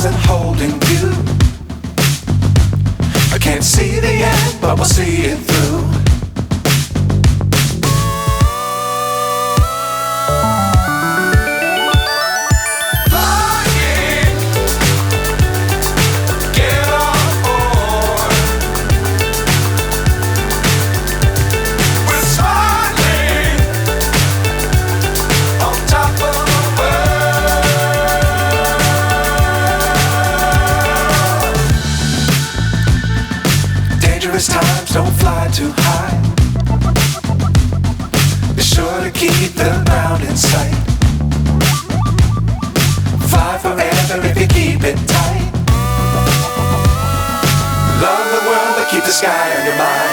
wasn't holding you. I can't see the end, but we'll see it through. Times don't fly too high. Be sure to keep the ground in sight. Fly forever if you keep it tight. Love the world but keep the sky on your mind.